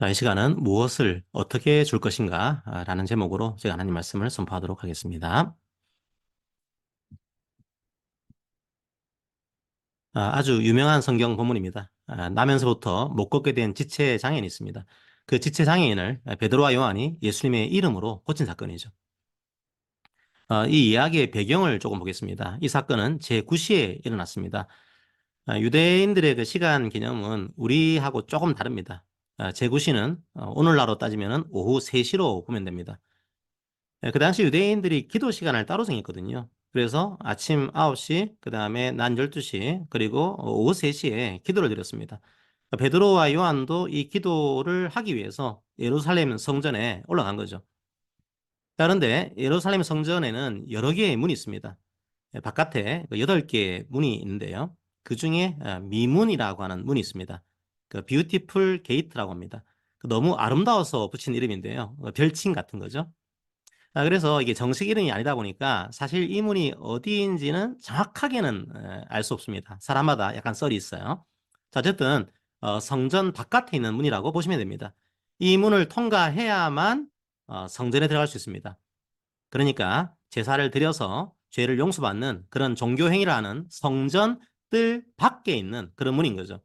자, 이 시간은 무엇을 어떻게 줄 것인가? 라는 제목으로 제가 하나님 말씀을 선포하도록 하겠습니다. 아주 유명한 성경 본문입니다. 나면서부터 못 걷게 된 지체 장애인이 있습니다. 그 지체 장애인을 베드로와 요한이 예수님의 이름으로 고친 사건이죠. 이 이야기의 배경을 조금 보겠습니다. 이 사건은 제9시에 일어났습니다. 유대인들의 그 시간 개념은 우리하고 조금 다릅니다. 제9시는 오늘날로 따지면 오후 3시로 보면 됩니다. 그 당시 유대인들이 기도 시간을 따로 정했거든요. 그래서 아침 9시, 그 다음에 낮 12시, 그리고 오후 3시에 기도를 드렸습니다. 베드로와 요한도 이 기도를 하기 위해서 예루살렘 성전에 올라간 거죠. 그런데 예루살렘 성전에는 여러 개의 문이 있습니다. 바깥에 8개의 문이 있는데요. 그 중에 미문이라고 하는 문이 있습니다. 그 뷰티풀 게이트라고 합니다. 너무 아름다워서 붙인 이름인데요. 별칭 같은 거죠. 그래서 이게 정식 이름이 아니다 보니까 사실 이 문이 어디인지는 정확하게는 알 수 없습니다. 사람마다 약간 썰이 있어요. 자, 어쨌든 성전 바깥에 있는 문이라고 보시면 됩니다. 이 문을 통과해야만 성전에 들어갈 수 있습니다. 그러니까 제사를 드려서 죄를 용서받는 그런 종교 행위를 하는 성전 뜰 밖에 있는 그런 문인 거죠.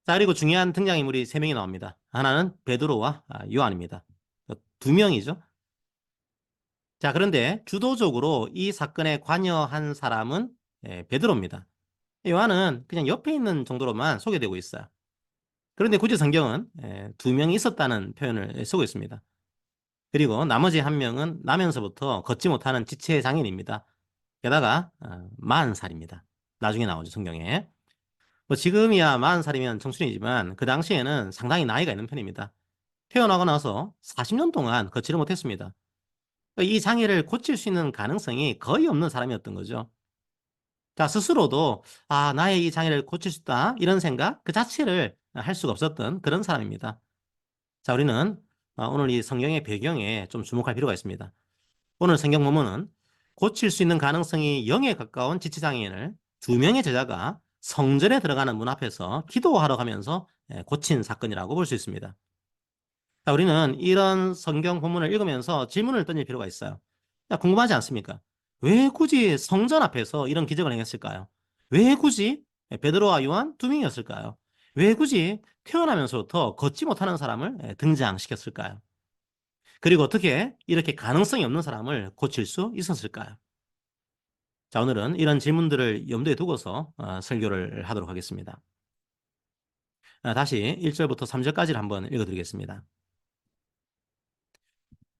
자, 그리고 중요한 등장인물이 세 명이 나옵니다. 하나는 베드로와 요한입니다. 두 명이죠. 자, 그런데 주도적으로 이 사건에 관여한 사람은 베드로입니다. 요한은 그냥 옆에 있는 정도로만 소개되고 있어요. 그런데 굳이 성경은 두 명이 있었다는 표현을 쓰고 있습니다. 그리고 나머지 한 명은 나면서부터 걷지 못하는 지체 장애인입니다. 게다가 40살입니다. 나중에 나오죠, 성경에. 뭐 지금이야 40살이면 청춘이지만 그 당시에는 상당히 나이가 있는 편입니다. 태어나고 나서 40년 동안 걷지를 못했습니다. 이 장애를 고칠 수 있는 가능성이 거의 없는 사람이었던 거죠. 자, 스스로도, 나의 이 장애를 고칠 수 있다. 이런 생각 그 자체를 할 수가 없었던 그런 사람입니다. 자, 우리는 오늘 이 성경의 배경에 좀 주목할 필요가 있습니다. 오늘 성경 본문은 고칠 수 있는 가능성이 0에 가까운 지체장애인을 두 명의 제자가 성전에 들어가는 문 앞에서 기도하러 가면서 고친 사건이라고 볼 수 있습니다. 자, 우리는 이런 성경 본문을 읽으면서 질문을 던질 필요가 있어요. 야, 궁금하지 않습니까? 왜 굳이 성전 앞에서 이런 기적을 행했을까요? 왜 굳이 베드로와 요한 두 명이었을까요? 왜 굳이 태어나면서부터 걷지 못하는 사람을 등장시켰을까요? 그리고 어떻게 이렇게 가능성이 없는 사람을 고칠 수 있었을까요? 자, 오늘은 이런 질문들을 염두에 두고서 설교를 하도록 하겠습니다. 다시 1절부터 3절까지를 한번 읽어드리겠습니다.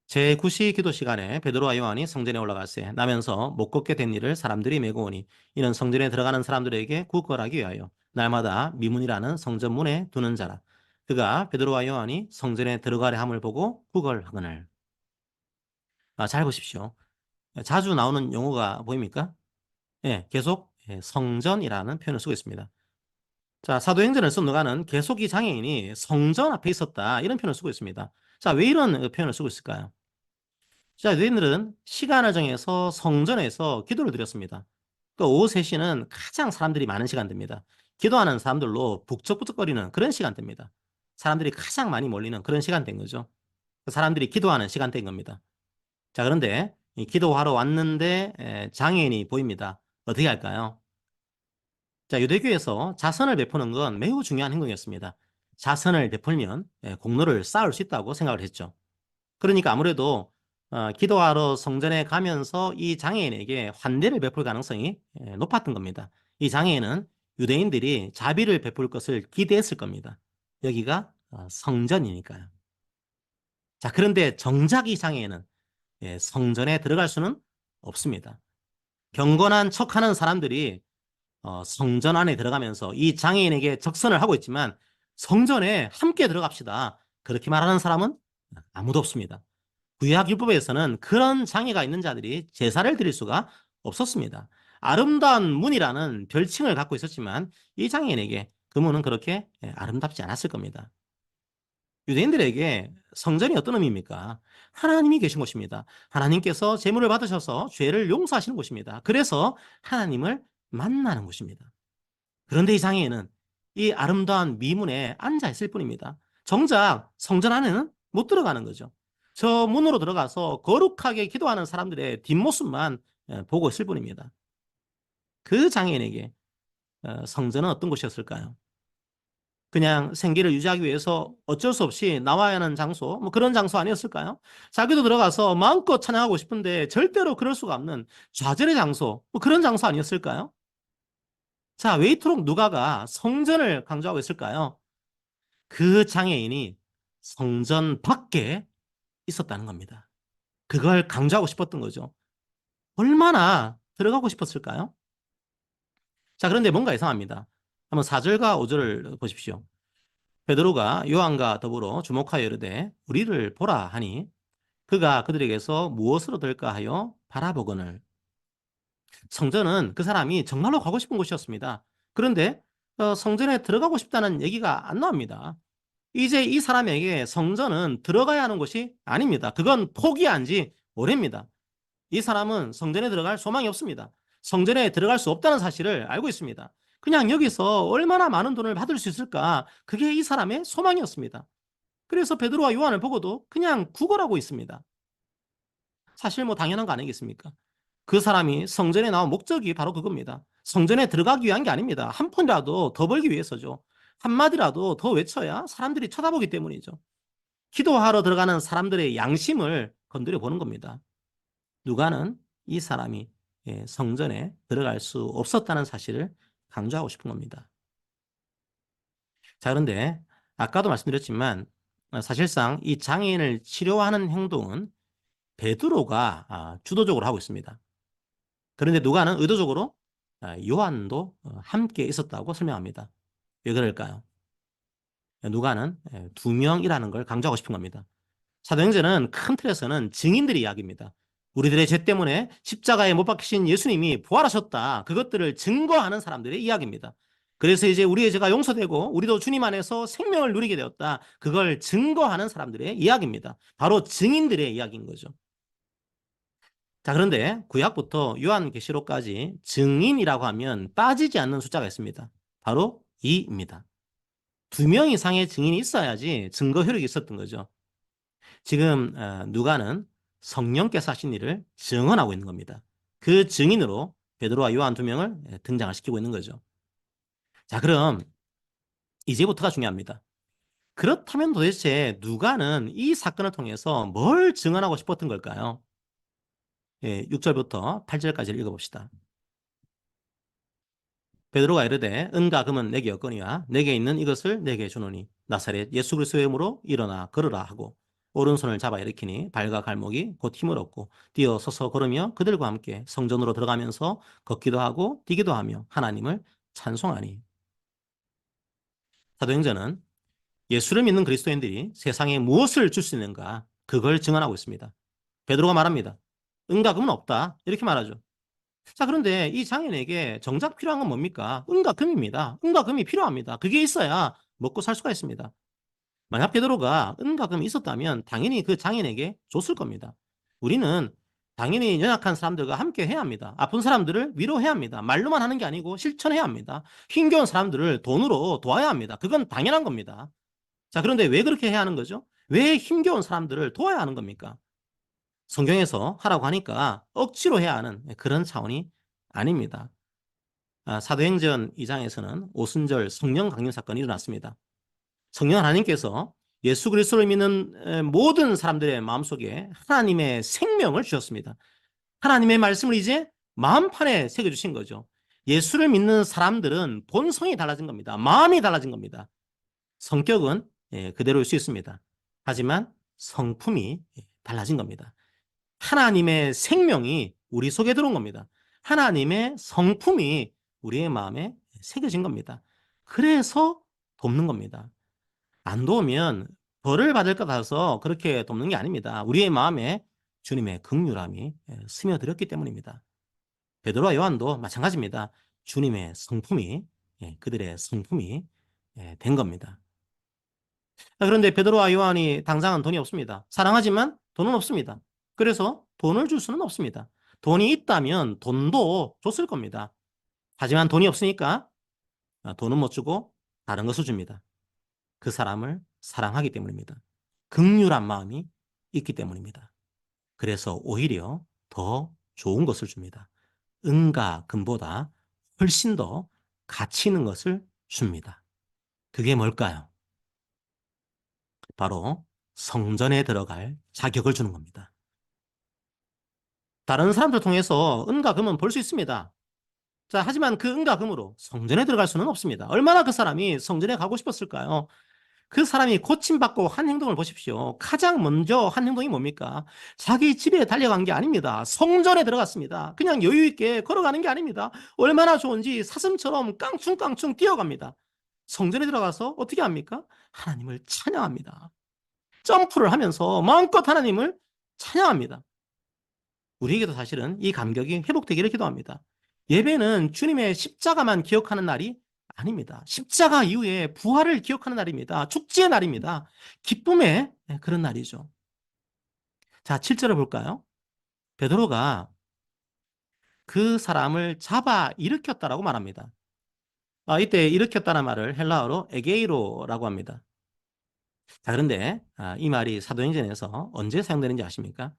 제9시 기도 시간에 베드로와 요한이 성전에 올라갔세 나면서 못 걷게 된 일을 사람들이 메고 오니 이는 성전에 들어가는 사람들에게 구걸하기 위하여 날마다 미문이라는 성전문에 두는 자라. 그가 베드로와 요한이 성전에 들어가려 함을 보고 구걸하거늘. 잘 보십시오. 자주 나오는 용어가 보입니까? 예, 계속 성전이라는 표현을 쓰고 있습니다. 자, 사도행전을 쓴 누가는 계속 이 장애인이 성전 앞에 있었다 이런 표현을 쓰고 있습니다. 자, 왜 이런 표현을 쓰고 있을까요? 자, 너희들은 시간을 정해서 성전에서 기도를 드렸습니다. 그 오후 3시는 가장 사람들이 많은 시간대입니다. 기도하는 사람들로 북적북적거리는 그런 시간대입니다. 사람들이 가장 많이 몰리는 그런 시간대인 거죠. 그 사람들이 기도하는 시간대인 겁니다. 자, 그런데 이 기도하러 왔는데 장애인이 보입니다. 어떻게 할까요? 자, 유대교에서 자선을 베푸는 건 매우 중요한 행동이었습니다. 자선을 베풀면 공로를 쌓을 수 있다고 생각을 했죠. 그러니까 아무래도 기도하러 성전에 가면서 이 장애인에게 환대를 베풀 가능성이 높았던 겁니다. 이 장애인은 유대인들이 자비를 베풀 것을 기대했을 겁니다. 여기가 성전이니까요. 자, 그런데 정작 이 장애인은 성전에 들어갈 수는 없습니다. 경건한 척하는 사람들이 성전 안에 들어가면서 이 장애인에게 적선을 하고 있지만 성전에 함께 들어갑시다. 그렇게 말하는 사람은 아무도 없습니다. 구약 율법에서는 그런 장애가 있는 자들이 제사를 드릴 수가 없었습니다. 아름다운 문이라는 별칭을 갖고 있었지만 이 장애인에게 그 문은 그렇게 아름답지 않았을 겁니다. 유대인들에게 성전이 어떤 의미입니까? 하나님이 계신 곳입니다. 하나님께서 제물을 받으셔서 죄를 용서하시는 곳입니다. 그래서 하나님을 만나는 곳입니다. 그런데 이 장애인은 이 아름다운 미문에 앉아 있을 뿐입니다. 정작 성전 안에는 못 들어가는 거죠. 저 문으로 들어가서 거룩하게 기도하는 사람들의 뒷모습만 보고 있을 뿐입니다. 그 장애인에게 성전은 어떤 곳이었을까요? 그냥 생계를 유지하기 위해서 어쩔 수 없이 나와야 하는 장소, 뭐 그런 장소 아니었을까요? 자기도 들어가서 마음껏 찬양하고 싶은데 절대로 그럴 수가 없는 좌절의 장소, 뭐 그런 장소 아니었을까요? 자, 왜 이토록 누가가 성전을 강조하고 있을까요? 그 장애인이 성전 밖에 있었다는 겁니다. 그걸 강조하고 싶었던 거죠. 얼마나 들어가고 싶었을까요? 자, 그런데 뭔가 이상합니다. 한번 4절과 5절을 보십시오. 베드로가 요한과 더불어 주목하여 이르되 우리를 보라 하니 그가 그들에게서 무엇으로 될까 하여 바라보거늘. 성전은 그 사람이 정말로 가고 싶은 곳이었습니다. 그런데 성전에 들어가고 싶다는 얘기가 안 나옵니다. 이제 이 사람에게 성전은 들어가야 하는 곳이 아닙니다. 그건 포기한 지 오래입니다. 이 사람은 성전에 들어갈 소망이 없습니다. 성전에 들어갈 수 없다는 사실을 알고 있습니다. 그냥 여기서 얼마나 많은 돈을 받을 수 있을까? 그게 이 사람의 소망이었습니다. 그래서 베드로와 요한을 보고도 그냥 구걸하고 있습니다. 사실 뭐 당연한 거 아니겠습니까? 그 사람이 성전에 나온 목적이 바로 그겁니다. 성전에 들어가기 위한 게 아닙니다. 한 푼이라도 더 벌기 위해서죠. 한마디라도 더 외쳐야 사람들이 쳐다보기 때문이죠. 기도하러 들어가는 사람들의 양심을 건드려 보는 겁니다. 누가는 이 사람이 성전에 들어갈 수 없었다는 사실을 강조하고 싶은 겁니다. 자, 그런데 아까도 말씀드렸지만 사실상 이 장애인을 치료하는 행동은 베드로가 주도적으로 하고 있습니다. 그런데 누가는 의도적으로 요한도 함께 있었다고 설명합니다. 왜 그럴까요? 누가는 두 명이라는 걸 강조하고 싶은 겁니다. 사도행전은 큰 틀에서는 증인들의 이야기입니다. 우리들의 죄 때문에 십자가에 못 박히신 예수님이 부활하셨다. 그것들을 증거하는 사람들의 이야기입니다. 그래서 이제 우리의 죄가 용서되고 우리도 주님 안에서 생명을 누리게 되었다. 그걸 증거하는 사람들의 이야기입니다. 바로 증인들의 이야기인 거죠. 자, 그런데 구약부터 요한계시록까지 증인이라고 하면 빠지지 않는 숫자가 있습니다. 바로 2입니다. 2명 이상의 증인이 있어야지 증거 효력이 있었던 거죠. 지금 누가는 성령께서 하신 일을 증언하고 있는 겁니다. 그 증인으로 베드로와 요한 2명을 등장을 시키고 있는 거죠. 자, 그럼 이제부터가 중요합니다. 그렇다면 도대체 누가는 이 사건을 통해서 뭘 증언하고 싶었던 걸까요? 6절부터 8절까지 읽어봅시다. 베드로가 이르되 은과 금은 내게 없거니와 내게 있는 이것을 내게 주노니 나사렛 예수 그리스도의 이름으로 일어나 걸으라 하고 오른손을 잡아 일으키니 발과 갈목이 곧 힘을 얻고 뛰어 서서 걸으며 그들과 함께 성전으로 들어가면서 걷기도 하고 뛰기도 하며 하나님을 찬송하니. 사도행전은 예수를 믿는 그리스도인들이 세상에 무엇을 줄 수 있는가 그걸 증언하고 있습니다. 베드로가 말합니다. 은과 금은 없다 이렇게 말하죠. 자, 그런데 이 장인에게 정작 필요한 건 뭡니까? 은과 금입니다. 은과 금이 필요합니다. 그게 있어야 먹고 살 수가 있습니다. 만약 베드로가 은과 금이 있었다면 당연히 그 장인에게 줬을 겁니다. 우리는 당연히 연약한 사람들과 함께 해야 합니다. 아픈 사람들을 위로해야 합니다. 말로만 하는 게 아니고 실천해야 합니다. 힘겨운 사람들을 돈으로 도와야 합니다. 그건 당연한 겁니다. 자, 그런데 왜 그렇게 해야 하는 거죠? 왜 힘겨운 사람들을 도와야 하는 겁니까? 성경에서 하라고 하니까 억지로 해야 하는 그런 차원이 아닙니다. 사도행전 2장에서는 오순절 성령 강림 사건이 일어났습니다. 성령 하나님께서 예수 그리스도를 믿는 모든 사람들의 마음속에 하나님의 생명을 주셨습니다. 하나님의 말씀을 이제 마음판에 새겨주신 거죠. 예수를 믿는 사람들은 본성이 달라진 겁니다. 마음이 달라진 겁니다. 성격은 그대로일 수 있습니다. 하지만 성품이 달라진 겁니다. 하나님의 생명이 우리 속에 들어온 겁니다. 하나님의 성품이 우리의 마음에 새겨진 겁니다. 그래서 돕는 겁니다. 안 도우면 벌을 받을 것 같아서 그렇게 돕는 게 아닙니다. 우리의 마음에 주님의 긍휼함이 스며들었기 때문입니다. 베드로와 요한도 마찬가지입니다. 주님의 성품이 그들의 성품이 된 겁니다. 그런데 베드로와 요한이 당장은 돈이 없습니다. 사랑하지만 돈은 없습니다. 그래서 돈을 줄 수는 없습니다. 돈이 있다면 돈도 줬을 겁니다. 하지만 돈이 없으니까 돈은 못 주고 다른 것을 줍니다. 그 사람을 사랑하기 때문입니다. 긍휼한 마음이 있기 때문입니다. 그래서 오히려 더 좋은 것을 줍니다. 은과 금보다 훨씬 더 가치 있는 것을 줍니다. 그게 뭘까요? 바로 성전에 들어갈 자격을 주는 겁니다. 다른 사람들 통해서 은과 금은 벌 수 있습니다. 자, 하지만 그 은과 금으로 성전에 들어갈 수는 없습니다. 얼마나 그 사람이 성전에 가고 싶었을까요? 그 사람이 고침받고 한 행동을 보십시오. 가장 먼저 한 행동이 뭡니까? 자기 집에 달려간 게 아닙니다. 성전에 들어갔습니다. 그냥 여유 있게 걸어가는 게 아닙니다. 얼마나 좋은지 사슴처럼 깡충깡충 뛰어갑니다. 성전에 들어가서 어떻게 합니까? 하나님을 찬양합니다. 점프를 하면서 마음껏 하나님을 찬양합니다. 우리에게도 사실은 이 감격이 회복되기를 기도합니다. 예배는 주님의 십자가만 기억하는 날이 아닙니다. 십자가 이후에 부활을 기억하는 날입니다. 축제의 날입니다. 기쁨의 그런 날이죠. 자, 7절을 볼까요? 베드로가 그 사람을 잡아 일으켰다라고 말합니다. 이때 일으켰다는 말을 헬라어로 에게이로라고 합니다. 자, 그런데 이 말이 사도행전에서 언제 사용되는지 아십니까?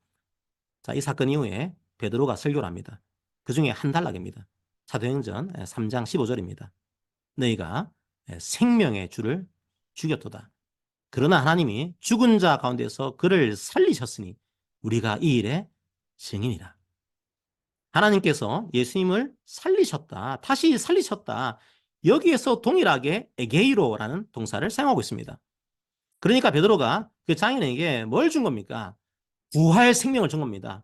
자, 이 사건 이후에 베드로가 설교를 합니다. 그 중에 한 단락입니다. 사도행전 3장 15절입니다. 너희가 생명의 주를 죽였도다. 그러나 하나님이 죽은 자 가운데서 그를 살리셨으니 우리가 이 일의 증인이라. 하나님께서 예수님을 살리셨다. 다시 살리셨다. 여기에서 동일하게 에게이로라는 동사를 사용하고 있습니다. 그러니까 베드로가 그 장인에게 뭘 준 겁니까? 부활 생명을 준 겁니다.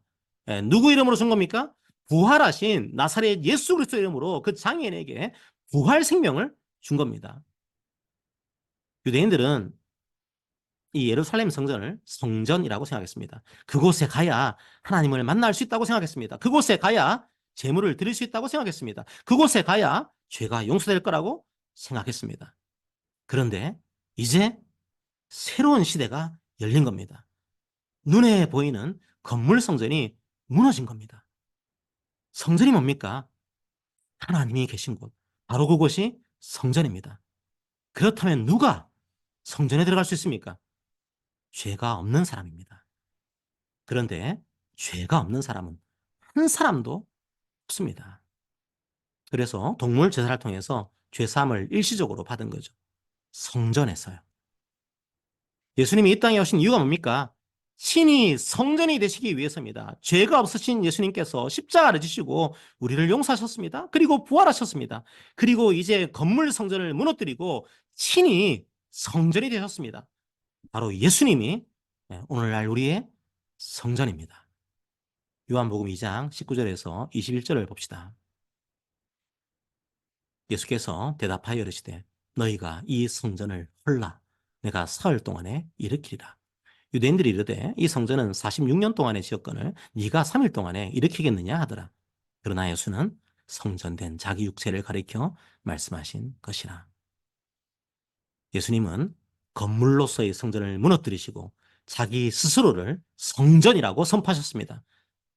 누구 이름으로 준 겁니까? 부활하신 나사렛 예수 그리스도 이름으로 그 장인에게 부활 생명을 준 겁니다. 유대인들은 이 예루살렘 성전을 성전이라고 생각했습니다. 그곳에 가야 하나님을 만날 수 있다고 생각했습니다. 그곳에 가야 제물을 드릴 수 있다고 생각했습니다. 그곳에 가야 죄가 용서될 거라고 생각했습니다. 그런데 이제 새로운 시대가 열린 겁니다. 눈에 보이는 건물 성전이 무너진 겁니다. 성전이 뭡니까? 하나님이 계신 곳. 바로 그곳이 성전입니다. 그렇다면 누가 성전에 들어갈 수 있습니까? 죄가 없는 사람입니다. 그런데 죄가 없는 사람은 한 사람도 없습니다. 그래서 동물 제사를 통해서 죄사함을 일시적으로 받은 거죠. 성전에서요. 예수님이 이 땅에 오신 이유가 뭡니까? 신이 성전이 되시기 위해서입니다. 죄가 없으신 예수님께서 십자가를 지시고 우리를 용서하셨습니다. 그리고 부활하셨습니다. 그리고 이제 건물 성전을 무너뜨리고 신이 성전이 되셨습니다. 바로 예수님이 오늘날 우리의 성전입니다. 요한복음 2장 19절에서 21절을 봅시다. 예수께서 대답하여 이르시되 너희가 이 성전을 헐라 내가 사흘 동안에 일으키리라. 유대인들이 이르되 이 성전은 46년 동안의 지었건을 네가 3일 동안에 일으키겠느냐 하더라. 그러나 예수는 성전된 자기 육체를 가리켜 말씀하신 것이라. 예수님은 건물로서의 성전을 무너뜨리시고 자기 스스로를 성전이라고 선포하셨습니다.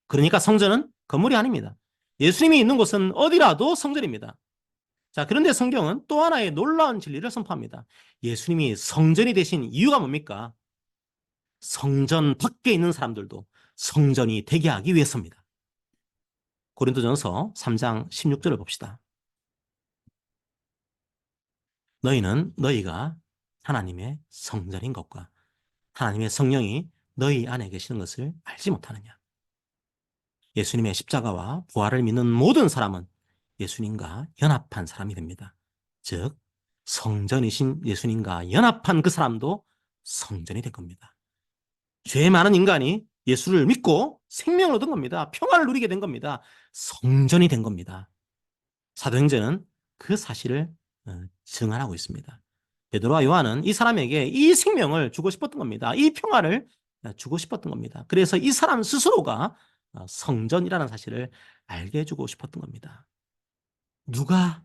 그러니까 성전은 건물이 아닙니다. 예수님이 있는 곳은 어디라도 성전입니다. 자, 그런데 성경은 또 하나의 놀라운 진리를 선포합니다. 예수님이 성전이 되신 이유가 뭡니까? 성전 밖에 있는 사람들도 성전이 되게 하기 위해서입니다. 고린도전서 3장 16절을 봅시다. 너희는 너희가 하나님의 성전인 것과 하나님의 성령이 너희 안에 계시는 것을 알지 못하느냐. 예수님의 십자가와 부활을 믿는 모든 사람은 예수님과 연합한 사람이 됩니다. 즉 성전이신 예수님과 연합한 그 사람도 성전이 된 겁니다. 죄 많은 인간이 예수를 믿고 생명을 얻은 겁니다. 평화를 누리게 된 겁니다. 성전이 된 겁니다. 사도행전은 그 사실을 증언하고 있습니다. 베드로와 요한은 이 사람에게 이 생명을 주고 싶었던 겁니다. 이 평화를 주고 싶었던 겁니다. 그래서 이 사람 스스로가 성전이라는 사실을 알게 해주고 싶었던 겁니다. 누가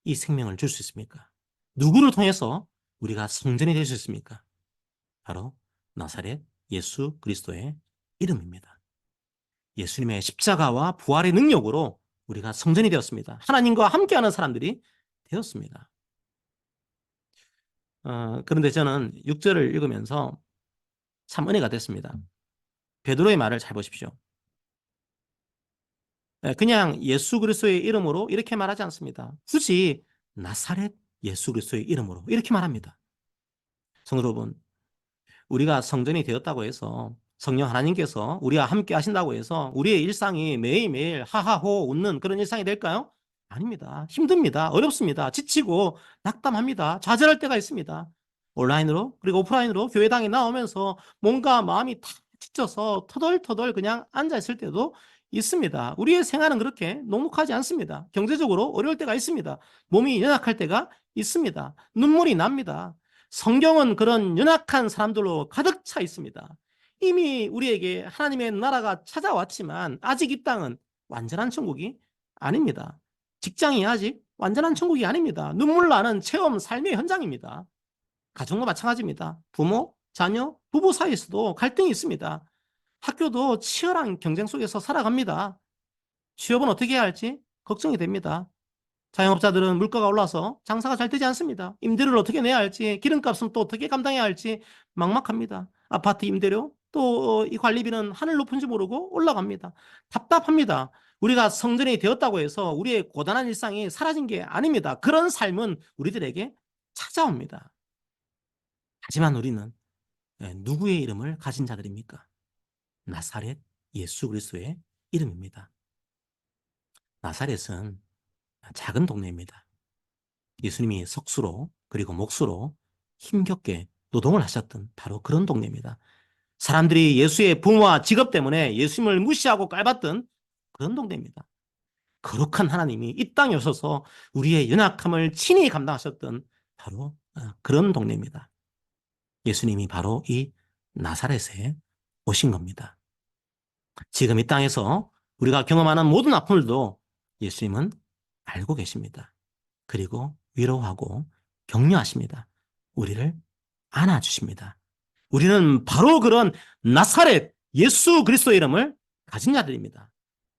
이 생명을 줄 수 있습니까? 누구를 통해서 우리가 성전이 될 수 있습니까? 바로 나사렛 예수 그리스도의 이름입니다. 예수님의 십자가와 부활의 능력으로 우리가 성전이 되었습니다. 하나님과 함께하는 사람들이 되었습니다. 그런데 저는 6절을 읽으면서 참 은혜가 됐습니다. 베드로의 말을 잘 보십시오. 그냥 예수 그리스도의 이름으로 이렇게 말하지 않습니다. 굳이 나사렛 예수 그리스도의 이름으로 이렇게 말합니다. 성도 여러분, 우리가 성전이 되었다고 해서 성령 하나님께서 우리와 함께 하신다고 해서 우리의 일상이 매일매일 하하호 웃는 그런 일상이 될까요? 아닙니다. 힘듭니다. 어렵습니다. 지치고 낙담합니다. 좌절할 때가 있습니다. 온라인으로 그리고 오프라인으로 교회당에 나오면서 뭔가 마음이 탁 지쳐서 터덜터덜 그냥 앉아있을 때도 있습니다. 우리의 생활은 그렇게 녹록하지 않습니다. 경제적으로 어려울 때가 있습니다. 몸이 연약할 때가 있습니다. 눈물이 납니다. 성경은 그런 연약한 사람들로 가득 차 있습니다. 이미 우리에게 하나님의 나라가 찾아왔지만 아직 이 땅은 완전한 천국이 아닙니다. 직장이 아직 완전한 천국이 아닙니다. 눈물 나는 체험 삶의 현장입니다. 가정과 마찬가지입니다. 부모, 자녀, 부부 사이에서도 갈등이 있습니다. 학교도 치열한 경쟁 속에서 살아갑니다. 취업은 어떻게 해야 할지 걱정이 됩니다. 자영업자들은 물가가 올라서 장사가 잘 되지 않습니다. 임대료를 어떻게 내야 할지, 기름값은 또 어떻게 감당해야 할지 막막합니다. 아파트 임대료, 또 이 관리비는 하늘 높은 줄 모르고 올라갑니다. 답답합니다. 우리가 성전이 되었다고 해서 우리의 고단한 일상이 사라진 게 아닙니다. 그런 삶은 우리들에게 찾아옵니다. 하지만 우리는 누구의 이름을 가진 자들입니까? 나사렛 예수 그리스도의 이름입니다. 나사렛은 작은 동네입니다. 예수님이 석수로 그리고 목수로 힘겹게 노동을 하셨던 바로 그런 동네입니다. 사람들이 예수의 부모와 직업 때문에 예수님을 무시하고 깔봤던 그런 동네입니다. 거룩한 하나님이 이 땅에 오셔서 우리의 연약함을 친히 감당하셨던 바로 그런 동네입니다. 예수님이 바로 이 나사렛에 오신 겁니다. 지금 이 땅에서 우리가 경험하는 모든 아픔들도 예수님은 알고 계십니다. 그리고 위로하고 격려하십니다. 우리를 안아주십니다. 우리는 바로 그런 나사렛 예수 그리스도의 이름을 가진 자들입니다.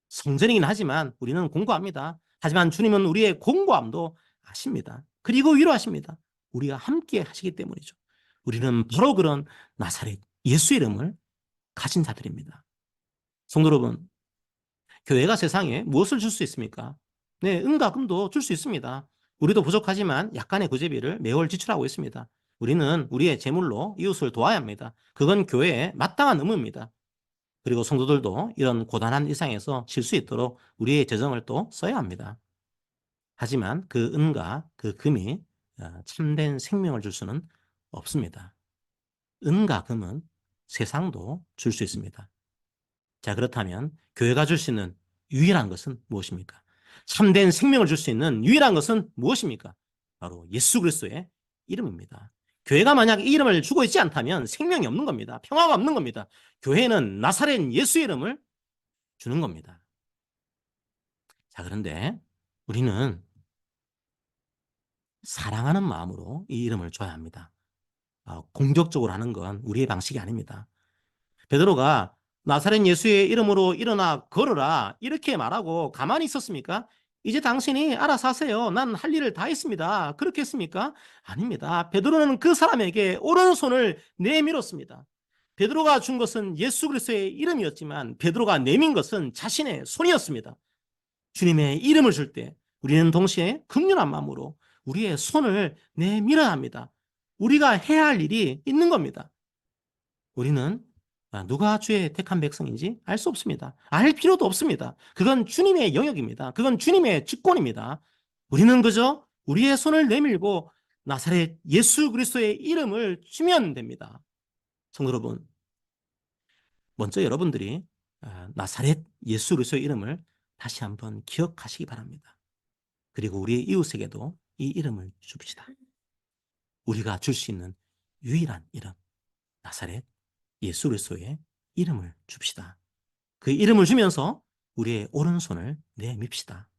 성전이긴 하지만 우리는 공고합니다. 하지만 주님은 우리의 공고함도 아십니다. 그리고 위로하십니다. 우리가 함께 하시기 때문이죠. 우리는 바로 그런 나사렛 예수 이름을 가진 자들입니다. 성도 여러분, 교회가 세상에 무엇을 줄 수 있습니까? 네, 은과 금도 줄 수 있습니다. 우리도 부족하지만 약간의 구제비를 매월 지출하고 있습니다. 우리는 우리의 재물로 이웃을 도와야 합니다. 그건 교회의 마땅한 의무입니다. 그리고 성도들도 이런 고단한 일상에서 쉴 수 있도록 우리의 재정을 또 써야 합니다. 하지만 그 은과 그 금이 참된 생명을 줄 수는 없습니다. 은과 금은 세상도 줄 수 있습니다. 자, 그렇다면 교회가 줄 수 있는 유일한 것은 무엇입니까? 참된 생명을 줄 수 있는 유일한 것은 무엇입니까? 바로 예수 그리스도의 이름입니다. 교회가 만약 이 이름을 주고 있지 않다면 생명이 없는 겁니다. 평화가 없는 겁니다. 교회는 나사렛 예수 이름을 주는 겁니다. 자, 그런데 우리는 사랑하는 마음으로 이 이름을 줘야 합니다. 공격적으로 하는 건 우리의 방식이 아닙니다. 베드로가 나사렛 예수의 이름으로 일어나 걸어라 이렇게 말하고 가만히 있었습니까? 이제 당신이 알아서 하세요. 난 할 일을 다 했습니다. 그렇게 했습니까? 아닙니다. 베드로는 그 사람에게 오른손을 내밀었습니다. 베드로가 준 것은 예수 그리스도의 이름이었지만 베드로가 내민 것은 자신의 손이었습니다. 주님의 이름을 줄 때 우리는 동시에 긍휼한 마음으로 우리의 손을 내밀어야 합니다. 우리가 해야 할 일이 있는 겁니다. 우리는 누가 주의 택한 백성인지 알 수 없습니다. 알 필요도 없습니다. 그건 주님의 영역입니다. 그건 주님의 직권입니다. 우리는 그저 우리의 손을 내밀고 나사렛 예수 그리스도의 이름을 주면 됩니다. 성도 여러분, 먼저 여러분들이 나사렛 예수 그리스도의 이름을 다시 한번 기억하시기 바랍니다. 그리고 우리의 이웃에게도 이 이름을 줍시다. 우리가 줄 수 있는 유일한 이름, 나사렛 예수 그리스도의 이름을 줍시다. 그 이름을 주면서 우리의 오른손을 내밉시다.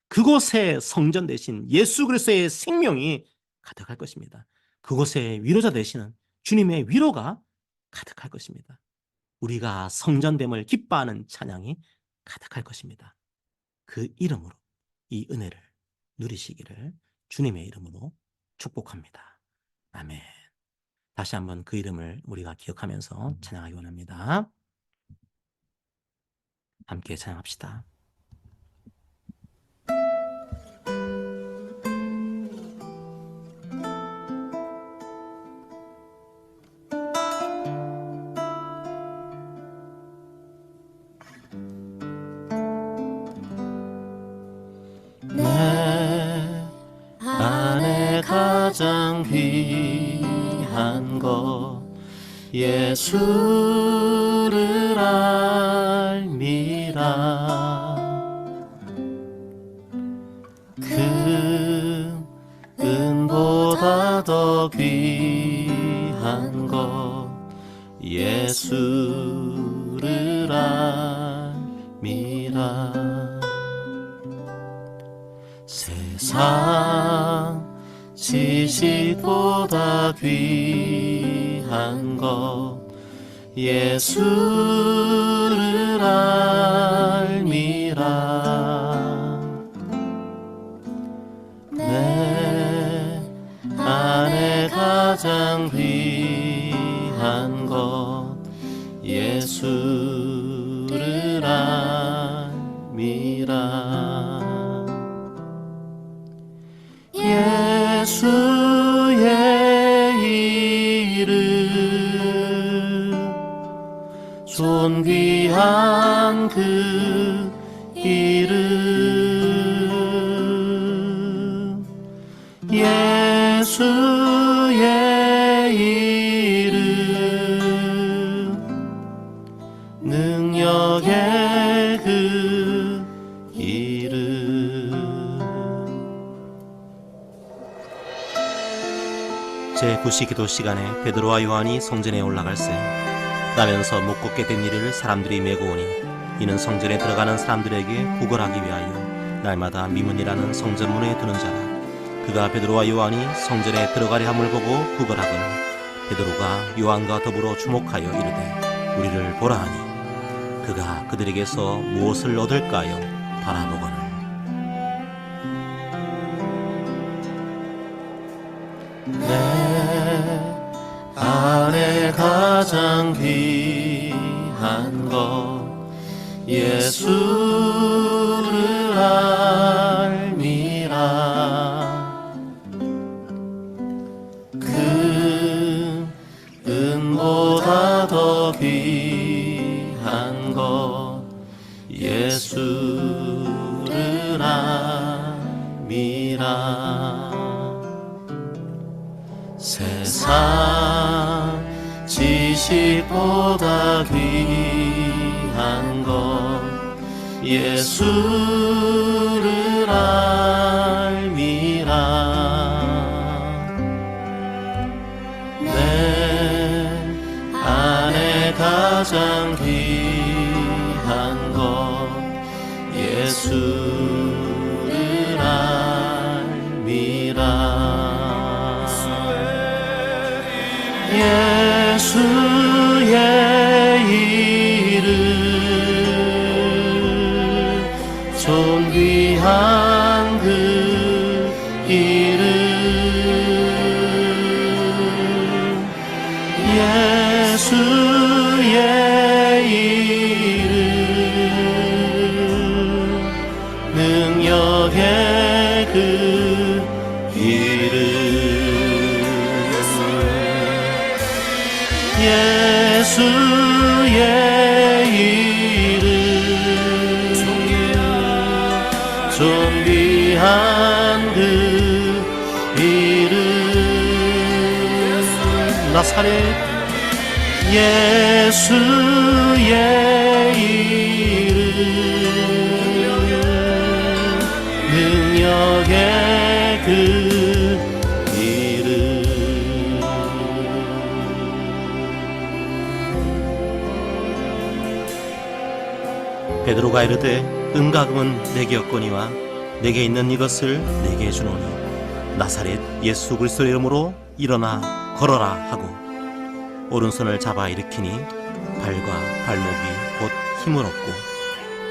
그곳에 성전 대신 예수 그리스도의 생명이 가득할 것입니다. 그곳에 위로자 되시는 주님의 위로가 가득할 것입니다. 우리가 성전됨을 기뻐하는 찬양이 가득할 것입니다. 그 이름으로 이 은혜를 누리시기를 주님의 이름으로 축복합니다. 아멘. 다시 한번 그 이름을 우리가 기억하면서 찬양하기 원합니다. 함께 찬양합시다. 내 안에 가장 귀한 것 예수를 알미라. 그 은보다 더 귀한 것 예수를 알미라. 세상 지식보다 귀한 것 예수를 알미라. 내 안에 가장 귀한 것 예수를 알미라. 예수의 이름 존귀한 그 이름 예수의 이름 능력의 그 이름. 제9시 기도 시간에 베드로와 요한이 성전에 올라갈새 나면서 못 걷게 된 이를 사람들이 메고 오니 이는 성전에 들어가는 사람들에게 구걸하기 위하여 날마다 미문이라는 성전문에 드는 자라. 그가 베드로와 요한이 성전에 들어가려 함을 보고 구걸하거늘 베드로가 요한과 더불어 주목하여 이르되 우리를 보라 하니 그가 그들에게서 무엇을 얻을까요 바라보거늘 내 안에 가장 귀한 것 예수를 알미라. 그 은보다 더 귀한 것 예수를 알미라. 세상 지식보다 귀한 것 예수를 알미라. 내 안에 가장 귀한 것 예수를 알미라. 예수의 이름 존귀한 그 이름 예수의 이름 능력의 그 이름 예수의 이름 존귀한 그 이름 나사렛 예수의 이름 능력의 그 베드로가 이르되 은과 금은 내게 없거니와 내게 있는 이것을 내게 주노니 나사렛 예수 그리스도의 이름으로 일어나 걸어라 하고 오른손을 잡아 일으키니 발과 발목이 곧 힘을 얻고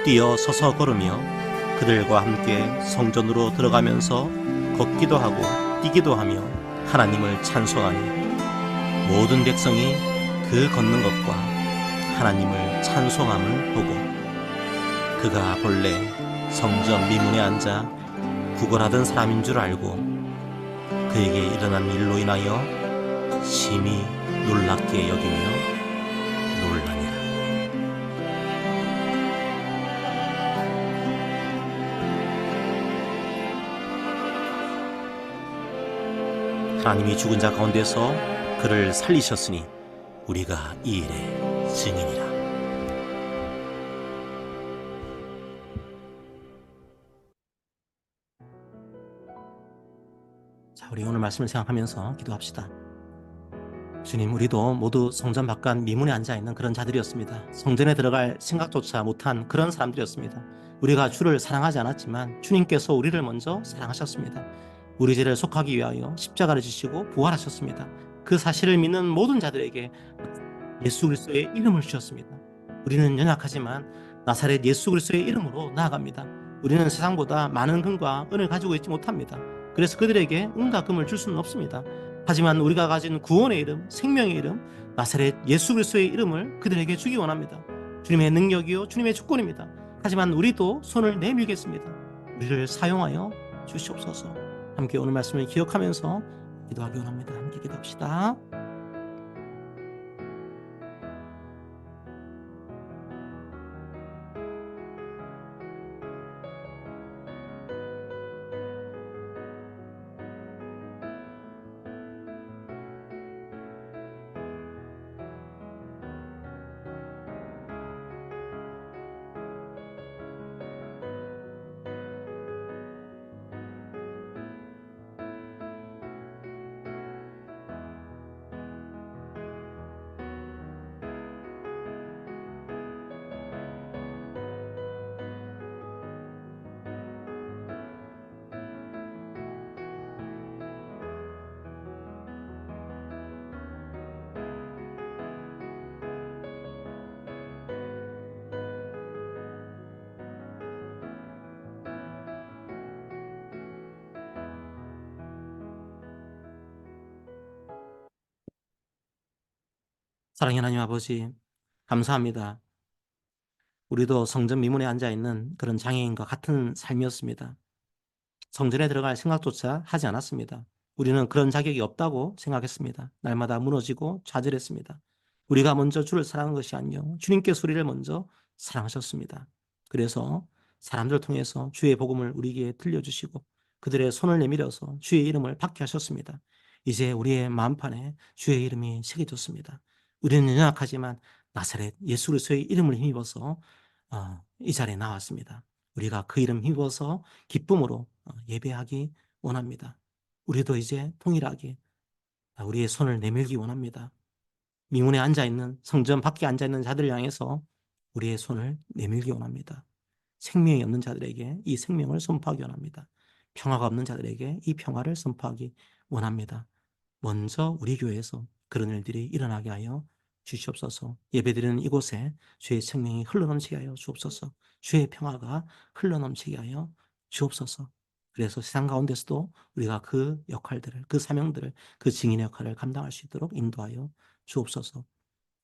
뛰어 서서 걸으며 그들과 함께 성전으로 들어가면서 걷기도 하고 뛰기도 하며 하나님을 찬송하니 모든 백성이 그 걷는 것과 하나님을 찬송함을 보고 그가 본래 성전 미문에 앉아 구걸하던 사람인 줄 알고 그에게 일어난 일로 인하여 심히 놀랍게 여기며 놀라니라. 하나님이 죽은 자 가운데서 그를 살리셨으니 우리가 이 일의 증인이라. 자, 우리 오늘 말씀을 생각하면서 기도합시다. 주님, 우리도 모두 성전 바깥 미문에 앉아있는 그런 자들이었습니다. 성전에 들어갈 생각조차 못한 그런 사람들이었습니다. 우리가 주를 사랑하지 않았지만 주님께서 우리를 먼저 사랑하셨습니다. 우리 죄를 속하기 위하여 십자가를 지시고 부활하셨습니다. 그 사실을 믿는 모든 자들에게 예수 그리스도의 이름을 주셨습니다. 우리는 연약하지만 나사렛 예수 그리스도의 이름으로 나아갑니다. 우리는 세상보다 많은 금과 은을 가지고 있지 못합니다. 그래서 그들에게 은과 금을 줄 수는 없습니다. 하지만 우리가 가진 구원의 이름, 생명의 이름, 나사렛 예수 그리스도의 이름을 그들에게 주기 원합니다. 주님의 능력이요 주님의 주권입니다. 하지만 우리도 손을 내밀겠습니다. 우리를 사용하여 주시옵소서. 함께 오늘 말씀을 기억하면서 기도하기 원합니다. 함께 기도합시다. 사랑의 하나님 아버지, 감사합니다. 우리도 성전 미문에 앉아있는 그런 장애인과 같은 삶이었습니다. 성전에 들어갈 생각조차 하지 않았습니다. 우리는 그런 자격이 없다고 생각했습니다. 날마다 무너지고 좌절했습니다. 우리가 먼저 주를 사랑한 것이 아니요 주님께서 우리를 먼저 사랑하셨습니다. 그래서 사람들을 통해서 주의 복음을 우리에게 들려주시고 그들의 손을 내밀어서 주의 이름을 받게 하셨습니다. 이제 우리의 마음판에 주의 이름이 새겨졌습니다. 우리는 연약하지만 나사렛 예수 그리스도의 이름을 힘입어서 이 자리에 나왔습니다. 우리가 그 이름 힘입어서 기쁨으로 예배하기 원합니다. 우리도 이제 동일하게 우리의 손을 내밀기 원합니다. 미문에 앉아있는 성전 밖에 앉아있는 자들을 향해서 우리의 손을 내밀기 원합니다. 생명이 없는 자들에게 이 생명을 선포하기 원합니다. 평화가 없는 자들에게 이 평화를 선포하기 원합니다. 먼저 우리 교회에서 그런 일들이 일어나게 하여 주시옵소서. 예배드리는 이곳에 주의 생명이 흘러넘치게 하여 주옵소서. 주의 평화가 흘러넘치게 하여 주옵소서. 그래서 세상 가운데서도 우리가 그 역할들을, 그 사명들을, 그 증인의 역할을 감당할 수 있도록 인도하여 주옵소서.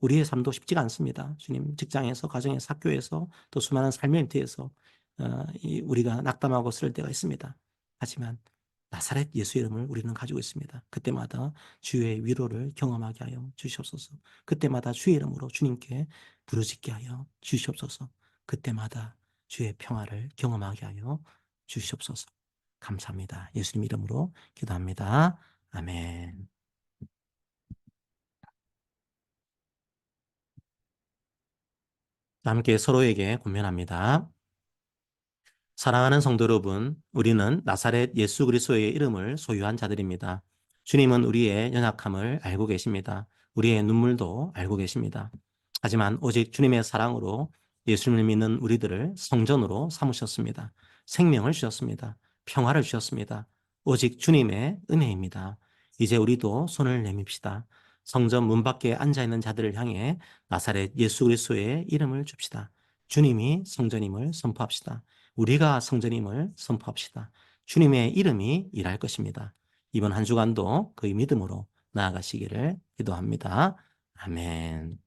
우리의 삶도 쉽지가 않습니다. 주님, 직장에서, 가정에서, 학교에서, 또 수많은 삶의 일터에서 우리가 낙담하고 쓸 때가 있습니다. 하지만 나사렛 예수 이름을 우리는 가지고 있습니다. 그때마다 주의 위로를 경험하게 하여 주시옵소서. 그때마다 주의 이름으로 주님께 부르짖게 하여 주시옵소서. 그때마다 주의 평화를 경험하게 하여 주시옵소서. 감사합니다. 예수님 이름으로 기도합니다. 아멘. 함께 서로에게 권면합니다. 사랑하는 성도 여러분, 우리는 나사렛 예수 그리스도의 이름을 소유한 자들입니다. 주님은 우리의 연약함을 알고 계십니다. 우리의 눈물도 알고 계십니다. 하지만 오직 주님의 사랑으로 예수님을 믿는 우리들을 성전으로 삼으셨습니다. 생명을 주셨습니다. 평화를 주셨습니다. 오직 주님의 은혜입니다. 이제 우리도 손을 내밉시다. 성전 문 밖에 앉아있는 자들을 향해 나사렛 예수 그리스도의 이름을 줍시다. 주님이 성전임을 선포합시다. 우리가 성전임을 선포합시다. 주님의 이름이 일할 것입니다. 이번 한 주간도 그의 믿음으로 나아가시기를 기도합니다. 아멘.